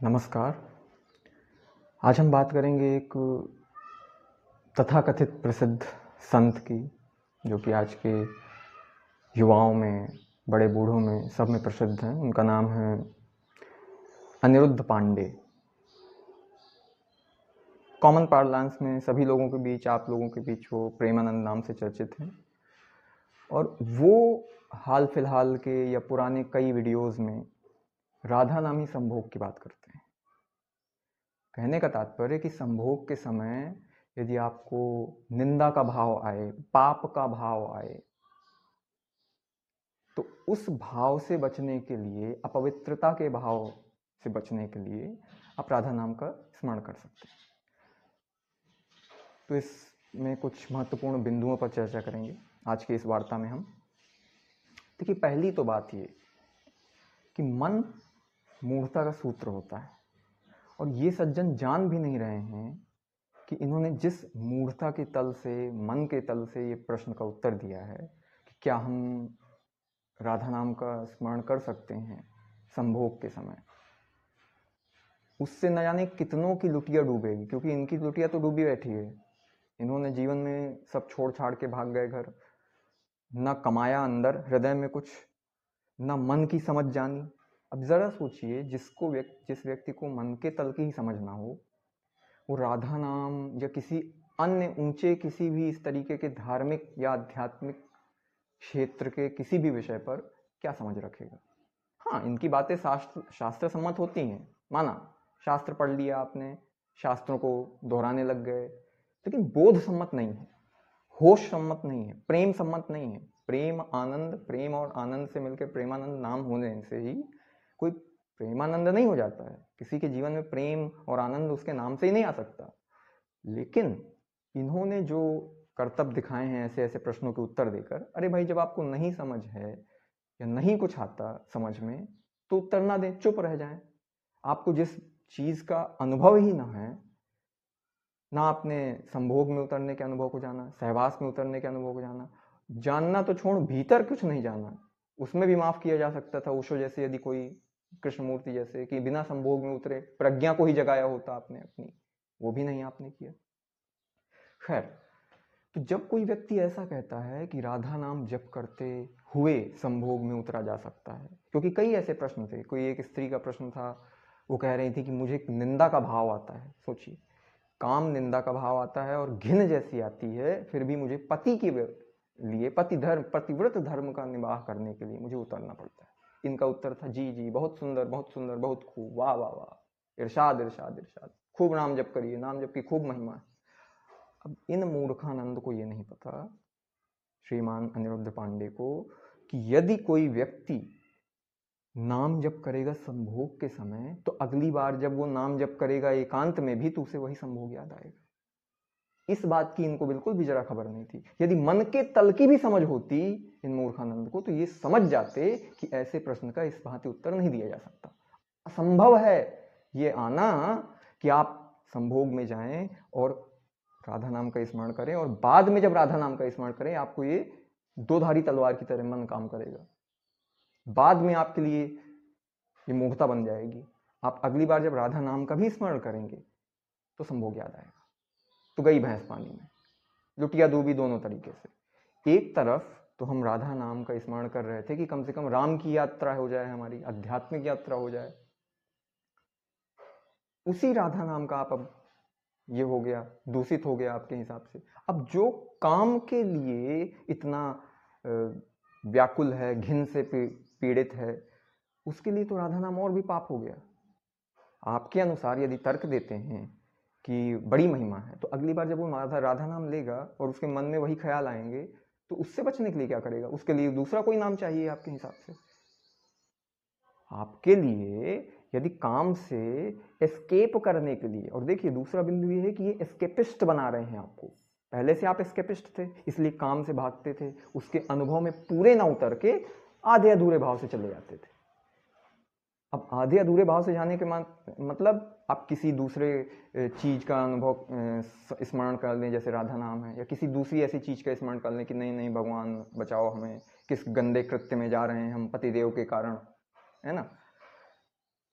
नमस्कार। आज हम बात करेंगे एक तथाकथित प्रसिद्ध संत की, जो कि आज के युवाओं में, बड़े बूढ़ों में, सब में प्रसिद्ध हैं। उनका नाम है अनिरुद्ध पांडे। कॉमन पार्लांस में सभी लोगों के बीच, आप लोगों के बीच वो प्रेमानंद नाम से चर्चित हैं। और वो हाल फिलहाल के या पुराने कई वीडियोस में राधा नामी संभोग की बात करते हैं। कहने का तात्पर्य कि संभोग के समय यदि आपको निंदा का भाव आए, पाप का भाव आए, तो उस भाव से बचने के लिए, अपवित्रता के भाव से बचने के लिए आप राधा नाम का स्मरण कर सकते हैं। तो इसमें कुछ महत्वपूर्ण बिंदुओं पर चर्चा करेंगे आज की इस वार्ता में हम। देखिए, पहली तो बात ये कि मन मूढ़ता का सूत्र होता है, और ये सज्जन जान भी नहीं रहे हैं कि इन्होंने जिस मूढ़ता के तल से, मन के तल से ये प्रश्न का उत्तर दिया है कि क्या हम राधा नाम का स्मरण कर सकते हैं संभोग के समय, उससे न जाने कितनों की लुटिया डूबेगी। क्योंकि इनकी लुटिया तो डूबी बैठी है। इन्होंने जीवन में सब छोड़ छाड़ के भाग गए घर, न कमाया अंदर हृदय में कुछ, न मन की समझ जानी। अब जरा सोचिए, जिस व्यक्ति को मन के तल की ही समझ ना हो, वो राधा नाम या किसी अन्य ऊंचे किसी भी इस तरीके के धार्मिक या आध्यात्मिक क्षेत्र के किसी भी विषय पर क्या समझ रखेगा। हाँ, इनकी बातें शास्त्र सम्मत होती हैं, माना, शास्त्र पढ़ लिया आपने, शास्त्रों को दोहराने लग गए, लेकिन बोध सम्मत नहीं है, होश सम्मत नहीं है, प्रेम सम्मत नहीं है। प्रेम आनंद, प्रेम और आनंद से मिलकर प्रेमानंद नाम होने से ही कोई प्रेमानंद नहीं हो जाता है। किसी के जीवन में प्रेम और आनंद उसके नाम से ही नहीं आ सकता। लेकिन इन्होंने जो कर्तव्य दिखाए हैं ऐसे ऐसे प्रश्नों के उत्तर देकर, अरे भाई, जब आपको नहीं समझ है या नहीं कुछ आता समझ में, तो उत्तर ना दें, चुप रह जाएं। आपको जिस चीज का अनुभव ही ना है, ना आपने संभोग में उतरने के अनुभव को जाना, सहवास में उतरने के अनुभव को जानना तो छोड़, भीतर कुछ नहीं जाना, उसमें भी माफ किया जा सकता था। ओशो जैसे, यदि कोई कृष्णमूर्ति जैसे कि बिना संभोग में उतरे प्रज्ञा को ही जगाया होता आपने अपनी, वो भी नहीं आपने किया। खैर, तो जब कोई व्यक्ति ऐसा कहता है कि राधा नाम जप करते हुए संभोग में उतरा जा सकता है, क्योंकि कई ऐसे प्रश्न थे। कोई एक स्त्री का प्रश्न था, वो कह रही थी कि मुझे निंदा का भाव आता है। सोचिए, काम निंदा का भाव आता है और घिन जैसी आती है, फिर भी मुझे पति के लिए, पतिव्रत धर्म का निर्वाह करने के लिए मुझे उतरना पड़ता है। इनका उत्तर था, जी जी, बहुत सुंदर, बहुत सुंदर, बहुत खूब, वाह वाह वाह, इरशाद इरशाद इरशाद, खूब नाम जप करिए, नाम जप की खूब महिमा है। अब इन मूर्खानंद को ये नहीं पता, श्रीमान अनिरुद्ध पांडे को, कि यदि कोई व्यक्ति नाम जप करेगा संभोग के समय, तो अगली बार जब वो नाम जप करेगा एकांत में भी, तो उसे वही संभोग याद आएगा। इस बात की इनको बिल्कुल भी जरा खबर नहीं थी। यदि मन के तल की भी समझ होती इन मूर्खानंद को, तो ये समझ जाते कि ऐसे प्रश्न का इस भांति उत्तर नहीं दिया जा सकता। असंभव है ये आना कि आप संभोग में जाएं और राधा नाम का स्मरण करें, और बाद में जब राधा नाम का स्मरण करें, आपको ये दो-धारी तलवार की तरह मन काम करेगा। बाद में आपके लिए ये मूर्खता बन जाएगी। आप अगली बार जब राधा नाम का भी स्मरण करेंगे तो संभोग याद आएगा। तो गई भैंस पानी में, लुटिया डूबी दोनों तरीके से। एक तरफ तो हम राधा नाम का स्मरण कर रहे थे कि कम से कम राम की यात्रा हो जाए, हमारी आध्यात्मिक यात्रा हो जाए। उसी राधा नाम का आप अब ये हो गया, दूषित हो गया आपके हिसाब से। अब जो काम के लिए इतना व्याकुल है, घिन से पीड़ित है, उसके लिए तो राधा नाम और भी पाप हो गया। आपके अनुसार यदि तर्क देते हैं कि बड़ी महिमा है, तो अगली बार जब वो राधा नाम लेगा और उसके मन में वही ख्याल आएंगे, तो उससे बचने के लिए क्या करेगा? उसके लिए दूसरा कोई नाम चाहिए आपके हिसाब से। आपके लिए यदि काम से एस्केप करने के लिए, और देखिए दूसरा बिंदु ये है कि ये एस्केपिस्ट बना रहे हैं आपको। पहले से आप एस्केपिस्ट थे, इसलिए काम से भागते थे, उसके अनुभव में पूरे ना उतर के आधे अधूरे भाव से चले जाते थे। अब आधे अधूरे भाव से जाने के मतलब आप किसी दूसरे चीज का अनुभव स्मरण कर लें, जैसे राधा नाम है, या किसी दूसरी ऐसी चीज का स्मरण कर लें कि नहीं नहीं भगवान बचाओ हमें, किस गंदे कृत्य में जा रहे हैं हम पतिदेव के कारण, है ना।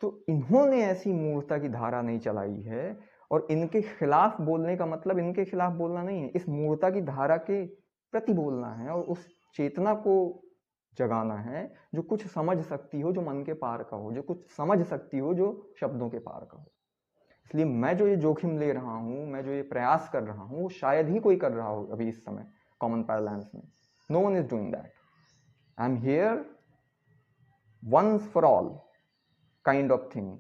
तो इन्होंने ऐसी मूर्खता की धारा नहीं चलाई है, और इनके खिलाफ बोलने का मतलब इनके खिलाफ बोलना नहीं है, इस मूर्खता की धारा के प्रति बोलना है और उस चेतना को जगाना है जो कुछ समझ सकती हो, जो मन के पार का हो, जो कुछ समझ सकती हो, जो शब्दों के पार का हो। इसलिए मैं जो ये जोखिम ले रहा हूँ, मैं जो ये प्रयास कर रहा हूँ, वो शायद ही कोई कर रहा हो अभी इस समय कॉमन पैरालेंस में। No one is doing that. I am here once for all kind of thing.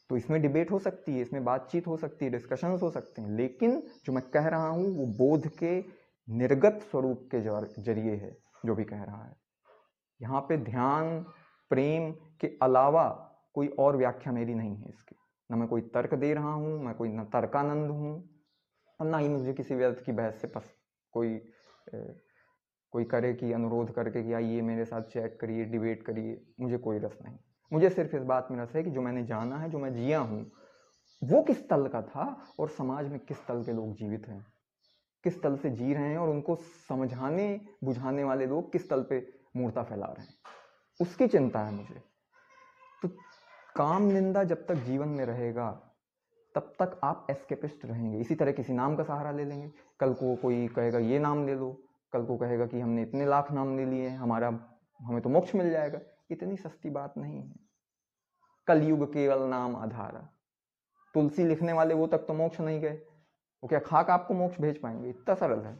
तो इसमें डिबेट हो सकती है, इसमें बातचीत हो सकती है, डिस्कशंस हो सकते हैं, लेकिन जो मैं कह रहा हूँ वो बोध के निर्गत स्वरूप के जरिए है जो भी कह रहा है। यहाँ पे ध्यान प्रेम के अलावा कोई और व्याख्या मेरी नहीं है इसकी। ना मैं कोई तर्क दे रहा हूँ, मैं कोई न तर्कानंद हूँ, और ना ही मुझे किसी व्यर्थ की बहस से कोई करे कि अनुरोध करके कि आइए मेरे साथ चैट करिए, डिबेट करिए। मुझे कोई रस नहीं। मुझे सिर्फ इस बात में रस है कि जो मैंने जाना है, जो मैं जिया हूँ, वो किस तल का था और समाज में किस तल के लोग जीवित हैं, किस तल से जी रहे हैं, और उनको समझाने बुझाने वाले लोग किस तल पे मूर्ता फैला रहे हैं, उसकी चिंता है मुझे। तो काम निंदा जब तक जीवन में रहेगा तब तक आप एस्केपिस्ट रहेंगे। इसी तरह किसी नाम का सहारा ले लेंगे। कल को कोई कहेगा ये नाम ले लो, कल को कहेगा कि हमने इतने लाख नाम ले लिए, हमें तो मोक्ष मिल जाएगा। इतनी सस्ती बात नहीं है। कलयुग केवल नाम आधारा। तुलसी लिखने वाले वो तक तो मोक्ष नहीं गए, वो क्या खाक आपको मोक्ष भेज पाएंगे? इतना सरल है।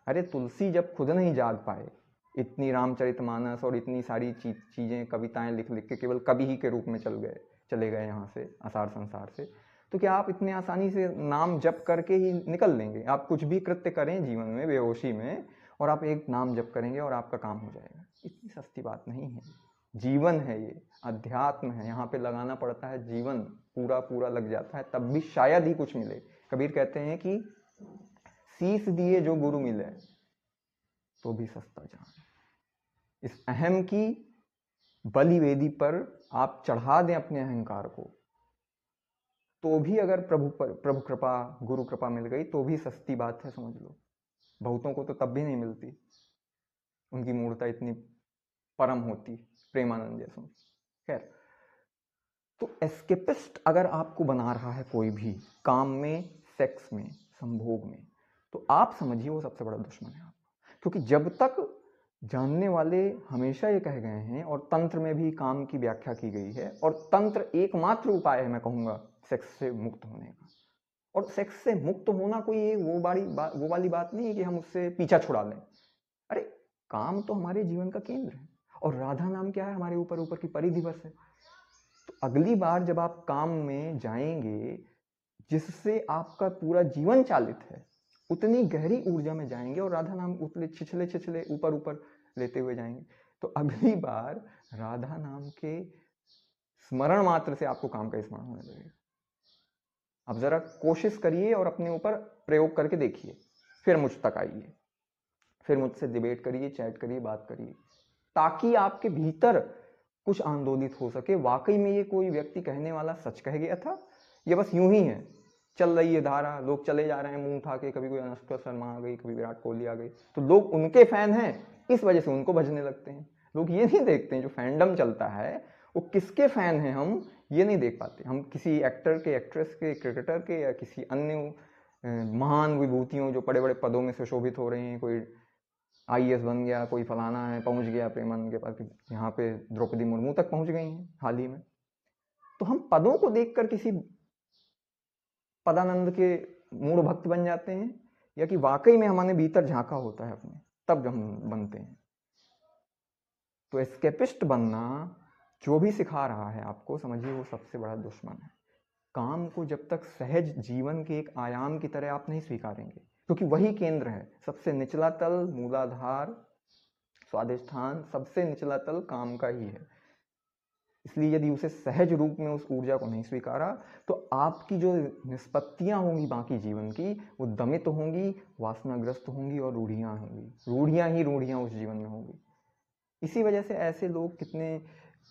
अरे तुलसी जब खुद नहीं जाग पाए, इतनी रामचरितमानस और इतनी सारी चीजें कविताएं लिख लिख के केवल कवि ही के रूप में चले गए यहाँ से, आसार संसार से, तो क्या आप इतने आसानी से नाम जप करके ही निकल लेंगे? आप कुछ भी कृत्य करें जीवन में बेहोशी में, और आप एक नाम जप करेंगे और आपका काम हो जाएगा? इतनी सस्ती बात नहीं है। जीवन है, ये अध्यात्म है। यहाँ पे लगाना पड़ता है जीवन, पूरा पूरा लग जाता है, तब भी शायद ही कुछ मिले। कबीर कहते हैं कि शीश दिए जो गुरु मिले तो भी सस्ता जान। इस अहम की बलि वेदी पर आप चढ़ा दें अपने अहंकार को, तो भी अगर प्रभु कृपा गुरु कृपा मिल गई तो भी सस्ती बात है, समझ लो। बहुतों को तो तब भी नहीं मिलती, उनकी मूर्ता इतनी परम होती, प्रेमानंद जैसों। खैर, तो एस्केपिस्ट अगर आपको बना रहा है कोई भी, काम में, सेक्स में, संभोग में, तो आप समझिए वो सबसे बड़ा दुश्मन है आपका। क्योंकि जब तक जानने वाले हमेशा ये कह गए हैं, और तंत्र में भी काम की व्याख्या की गई है, और तंत्र एकमात्र उपाय है, मैं कहूँगा, सेक्स से मुक्त होने का। और सेक्स से मुक्त होना कोई वो वाली बात नहीं है कि हम उससे पीछा छुड़ा लें। अरे काम तो हमारे जीवन का केंद्र है, और राधा नाम क्या है? हमारे ऊपर ऊपर की परिधिवश है। तो अगली बार जब आप काम में जाएंगे जिससे आपका पूरा जीवन चालित है, उतनी गहरी ऊर्जा में जाएंगे, और राधा नाम उतले छिछले छिछले ऊपर ऊपर लेते हुए जाएंगे, तो अगली बार राधा नाम के स्मरण मात्र से आपको काम का स्मरण होने लगेगा। अब जरा कोशिश करिए और अपने ऊपर प्रयोग करके देखिए, फिर मुझ तक आइए, फिर मुझसे डिबेट करिए, चैट करिए, बात करिए, ताकि आपके भीतर कुछ आंदोलित हो सके। वाकई में ये कोई व्यक्ति कहने वाला सच कह गया था, ये बस यूं ही है, चल रही है धारा, लोग चले जा रहे हैं मुंह उठा के, कभी कोई अनुष्का शर्मा आ गई, कभी विराट कोहली आ गई, तो लोग उनके फैन हैं, इस वजह से उनको भजने लगते हैं। लोग ये नहीं देखते हैं जो फैंडम चलता है वो किसके फैन हैं, हम ये नहीं देख पाते। हम किसी एक्टर के, एक्ट्रेस के, क्रिकेटर के, या किसी अन्य महान विभूतियों जो बड़े बड़े पदों में सुशोभित हो रहे हैं, कोई IAS बन गया, कोई फलाना है, पहुंच गया प्रेमानंद के पास, यहाँ पे द्रौपदी मुर्मू तक पहुंच गई हैं हाल ही में, तो हम पदों को देखकर किसी पदानंद के मूढ़ भक्त बन जाते हैं, या कि वाकई में हमारे भीतर झांका होता है अपने, तब हम बनते हैं। तो एस्केपिस्ट बनना जो भी सिखा रहा है आपको, समझिए वो सबसे बड़ा दुश्मन है। काम को जब तक सहज जीवन के एक आयाम की तरह आप नहीं स्वीकारेंगे, क्योंकि वही केंद्र है, सबसे निचला तल, मूलाधार, स्वाधिष्ठान, सबसे निचला तल काम का ही है। इसलिए यदि उसे सहज रूप में उस ऊर्जा को नहीं स्वीकारा, तो आपकी जो निष्पत्तियां होंगी बाकी जीवन की, वो दमित होंगी, वासनाग्रस्त होंगी, और रूढ़ियां होंगी, रूढ़ियां ही रूढ़ियां उस जीवन में होंगी। इसी वजह से ऐसे लोग कितने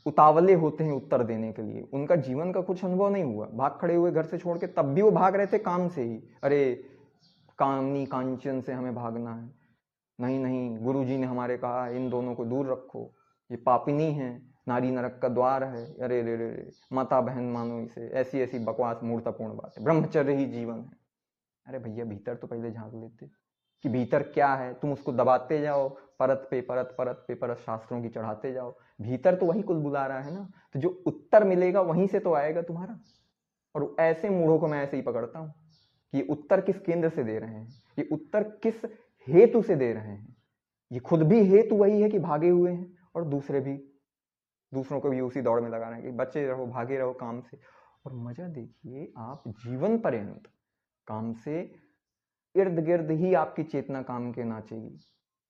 उतावले होते हैं उत्तर देने के लिए। उनका जीवन का कुछ अनुभव नहीं हुआ, भाग खड़े हुए घर से छोड़ के, तब भी वो भाग रहे थे काम से ही। अरे कामनी कांचन से हमें भागना है, नहीं नहीं, गुरुजी ने हमारे कहा इन दोनों को दूर रखो, ये पापिनी हैं, नारी नरक का द्वार है, अरे रे रे रे, माता बहन मानो इसे, ऐसी ऐसी बकवास मूर्खतापूर्ण बात है, ब्रह्मचर्य ही जीवन है। अरे भैया भीतर तो पहले झांक लेते कि भीतर क्या है। तुम उसको दबाते जाओ, परत पे परत, परत पे परत शास्त्रों की चढ़ाते जाओ, भीतर तो वही कुल बुला रहा है ना। तो जो उत्तर मिलेगा वहीं से तो आएगा तुम्हारा। और ऐसे मूढ़ों को मैं ऐसे ही पकड़ता हूं कि ये उत्तर किस केंद्र से दे रहे हैं, ये उत्तर किस हेतु से दे रहे हैं। ये खुद भी हेतु वही है कि भागे हुए हैं, और दूसरों को भी उसी दौड़ में लगा रहे हैं कि बचे रहो, भागे रहो काम से। और मजा देखिए, आप जीवन पर्यंत काम से इर्द गिर्द ही आपकी चेतना काम के नाचेगी।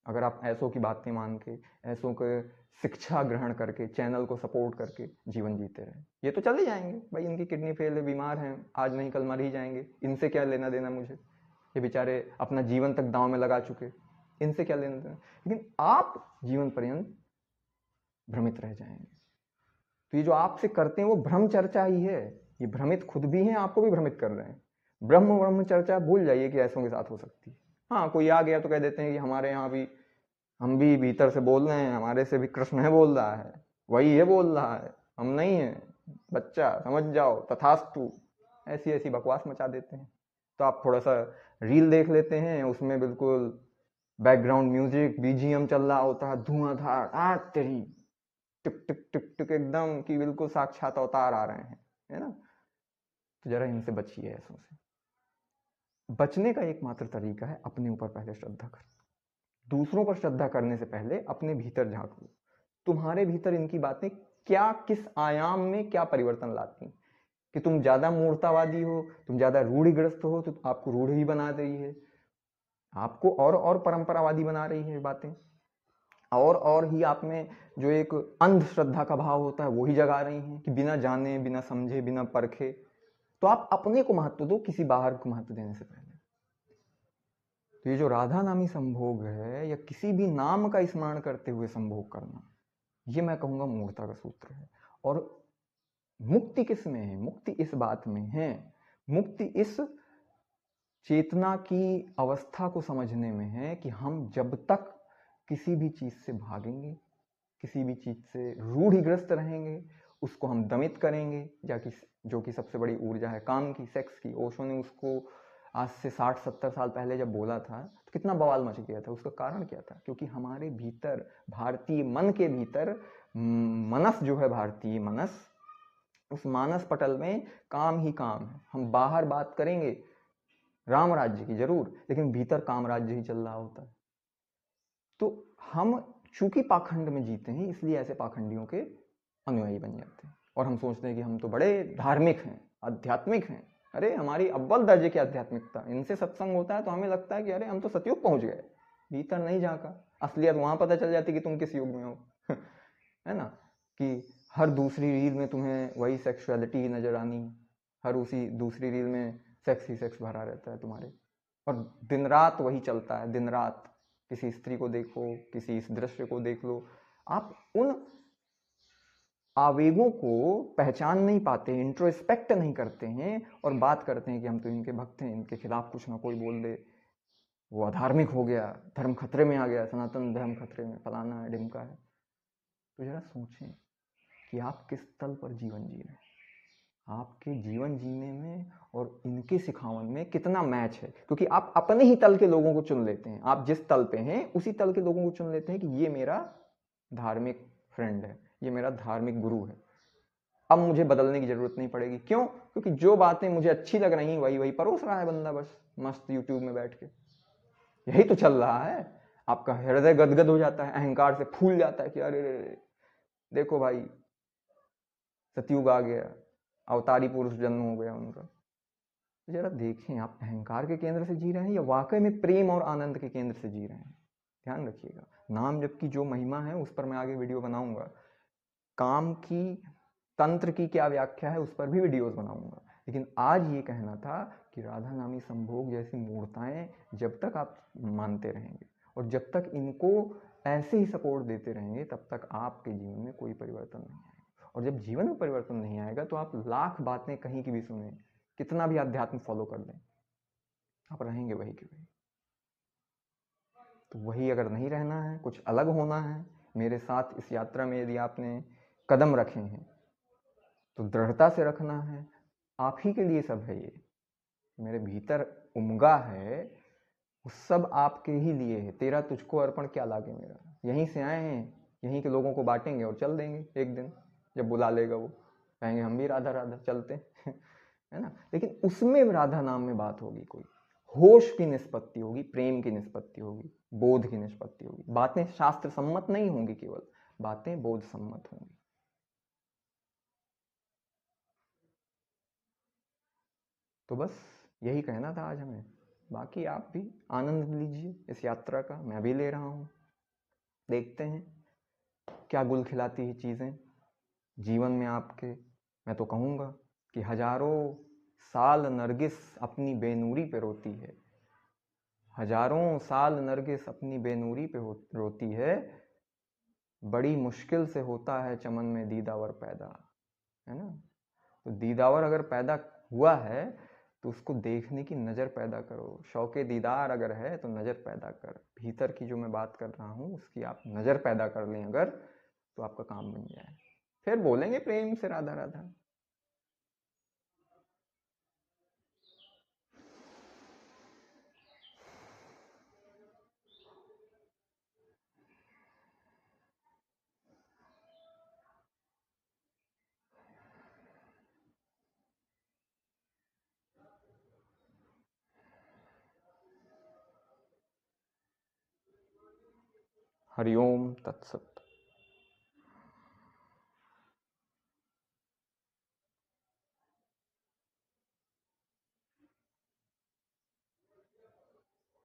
अगर आप ऐसों की बातें मान के, ऐसों के शिक्षा ग्रहण करके, चैनल को सपोर्ट करके जीवन जीते रहे। ये तो चले जाएंगे भाई, इनकी किडनी फेल है, बीमार हैं, आज नहीं कल मर ही जाएंगे, इनसे क्या लेना देना मुझे। ये बेचारे अपना जीवन तक दांव में लगा चुके, इनसे क्या लेना देना। लेकिन आप जीवन पर्यंत भ्रमित रह जाएंगे। तो ये जो आपसे करते हैं वो भ्रम चर्चा ही है। ये भ्रमित खुद भी हैं, आपको भी भ्रमित कर रहे हैं। ब्रह्म चर्चा भूल जाइए कि ऐसों के साथ हो सकती है। हाँ, कोई आ गया तो कह देते हैं कि हमारे यहाँ भी, हम भी भीतर से बोल रहे हैं, हमारे से भी कृष्ण है बोल रहा है, वही है बोल रहा है, हम नहीं है, बच्चा समझ जाओ, तथास्तु। ऐसी ऐसी बकवास मचा देते हैं। तो आप थोड़ा सा रील देख लेते हैं, उसमें बिल्कुल बैकग्राउंड म्यूजिक बीजीएम चल रहा होता है, धुआंधार, आ तेरी टिक टिक टिक टिक, एकदम कि बिल्कुल साक्षात अवतार आ रहे हैं, है ना। तो जरा इनसे बचिए, ऐसों से बचने का एकमात्र तरीका है अपने ऊपर पहले श्रद्धा कर। दूसरों पर श्रद्धा करने से पहले अपने भीतर झांक लो, तुम्हारे भीतर इनकी बातें क्या, किस आयाम में क्या परिवर्तन लाती। कि तुम ज्यादा मूर्तावादी हो, तुम ज्यादा रूढ़िग्रस्त हो, तो आपको रूढ़ ही बना रही है, आपको और परंपरावादी बना रही है बातें, और ही आप में जो एक अंधश्रद्धा का भाव होता है वो ही जगा रही हैं कि बिना जाने, बिना समझे, बिना परखे। तो आप अपने को महत्व दो किसी बाहर को महत्व देने से पहले। तो ये जो राधा नामी संभोग है, या किसी भी नाम का स्मरण करते हुए संभोग करना, ये मैं कहूंगा मूर्खता का सूत्र है। और मुक्ति किस में है? मुक्ति इस बात में है, मुक्ति इस चेतना की अवस्था को समझने में है कि हम जब तक किसी भी चीज से भागेंगे, किसी भी चीज से रूढ़िग्रस्त रहेंगे, उसको हम दमित करेंगे, या कि जो कि सबसे बड़ी ऊर्जा है काम की, सेक्स की। ओशो ने उसको आज से 60-70 साल पहले जब बोला था तो कितना बवाल मच गया था। उसका कारण क्या था? क्योंकि हमारे भीतर, भारतीय मन के भीतर, मनस जो है, भारतीय मनस, उस मानस पटल में काम ही काम है। हम बाहर बात करेंगे राम राज्य की जरूर, लेकिन भीतर काम राज्य ही चल रहा होता है। तो हम चूंकि पाखंड में जीते हैं, इसलिए ऐसे पाखंडियों के अनुयायी बन जाते हैं। और हम सोचते हैं कि हम तो बड़े धार्मिक हैं, आध्यात्मिक हैं। अरे हमारी अव्वल दर्जे की आध्यात्मिकता, इनसे सत्संग होता है तो हमें लगता है कि अरे हम तो सतयुग पहुंच गए। भीतर नहीं झांका, असलियत वहां पता चल जाती कि तुम किस युग में हो। है ना, कि हर दूसरी रील में तुम्हें वही सेक्सुअलिटी ही नजर आनी, हर उसी दूसरी रील में सेक्स ही सेक्स भरा रहता है तुम्हारे, और दिन रात वही चलता है। दिन रात किसी स्त्री को देखो, किसी इस दृश्य को देख लो, आप उन आवेगों को पहचान नहीं पाते, इंट्रोस्पेक्ट नहीं करते हैं, और बात करते हैं कि हम तो इनके भक्त हैं, इनके खिलाफ कुछ ना कोई बोल दे वो अधार्मिक हो गया, धर्म खतरे में आ गया, सनातन धर्म खतरे में, फलाना है, ढिमका है। तो जरा सोचें कि आप किस तल पर जीवन जी रहे हैं। आपके जीवन जीने में और इनके सिखावन में कितना मैच है। क्योंकि आप अपने ही तल के लोगों को चुन लेते हैं, आप जिस तल पे हैं उसी तल के लोगों को चुन लेते हैं कि ये मेरा धार्मिक फ्रेंड है, ये मेरा धार्मिक गुरु है, अब मुझे बदलने की जरूरत नहीं पड़ेगी। क्यों? क्योंकि जो बातें मुझे अच्छी लग रही वही वही परोस रहा है बंदा, बस मस्त यूट्यूब में बैठ के। यही तो चल रहा है। आपका हृदय गदगद हो जाता है, अहंकार से फूल जाता है कि अरे देखो भाई, सतयुग आ गया, अवतारी पुरुष जन्म हो गया उनका। तो जरा देखें, आप अहंकार के केंद्र से जी रहे हैं या वाकई में प्रेम और आनंद के केंद्र से जी रहे हैं। ध्यान रखिएगा। नाम जप की जो महिमा है उस पर मैं आगे वीडियो बनाऊंगा, काम की तंत्र की क्या व्याख्या है उस पर भी वीडियोस बनाऊंगा। लेकिन आज ये कहना था कि राधा नामी संभोग जैसी मूर्ताएं जब तक आप मानते रहेंगे और जब तक इनको ऐसे ही सपोर्ट देते रहेंगे, तब तक आपके जीवन में कोई परिवर्तन नहीं आएगा। और जब जीवन में परिवर्तन नहीं आएगा तो आप लाख बातें कहीं की भी सुने, कितना भी अध्यात्म फॉलो कर लें, आप रहेंगे वही के वही। तो वही अगर नहीं रहना है, कुछ अलग होना है, मेरे साथ इस यात्रा में यदि आपने कदम रखे हैं, तो दृढ़ता से रखना है। आप ही के लिए सब है, ये मेरे भीतर उमगा है वो सब आपके ही लिए है। तेरा तुझको अर्पण क्या लागे मेरा, यहीं से आए हैं, यहीं के लोगों को बांटेंगे और चल देंगे। एक दिन जब बुला लेगा वो, कहेंगे हम भी राधा राधा चलते है ना। लेकिन उसमें राधा नाम में बात होगी, कोई होश की निष्पत्ति होगी, प्रेम की निष्पत्ति होगी, बोध की निष्पत्ति होगी। बातें शास्त्र सम्मत नहीं होंगी, केवल बातें बोध सम्मत होंगी। तो बस यही कहना था आज हमें। बाकी आप भी आनंद लीजिए इस यात्रा का, मैं भी ले रहा हूँ। देखते हैं क्या गुल खिलाती है चीज़ें जीवन में आपके। मैं तो कहूँगा कि हजारों साल नरगिस अपनी बेनूरी पे रोती है, हजारों साल नरगिस अपनी बेनूरी पे रोती है। बड़ी मुश्किल से होता है चमन में दीदावर पैदा, है ना। तो दीदावर अगर पैदा हुआ है तो उसको देखने की नज़र पैदा करो। शौके दीदार अगर है तो नज़र पैदा कर। भीतर की जो मैं बात कर रहा हूँ उसकी आप नज़र पैदा कर लें अगर, तो आपका काम बन जाए। फिर बोलेंगे प्रेम से राधा राधा। हरिओम तत्सत।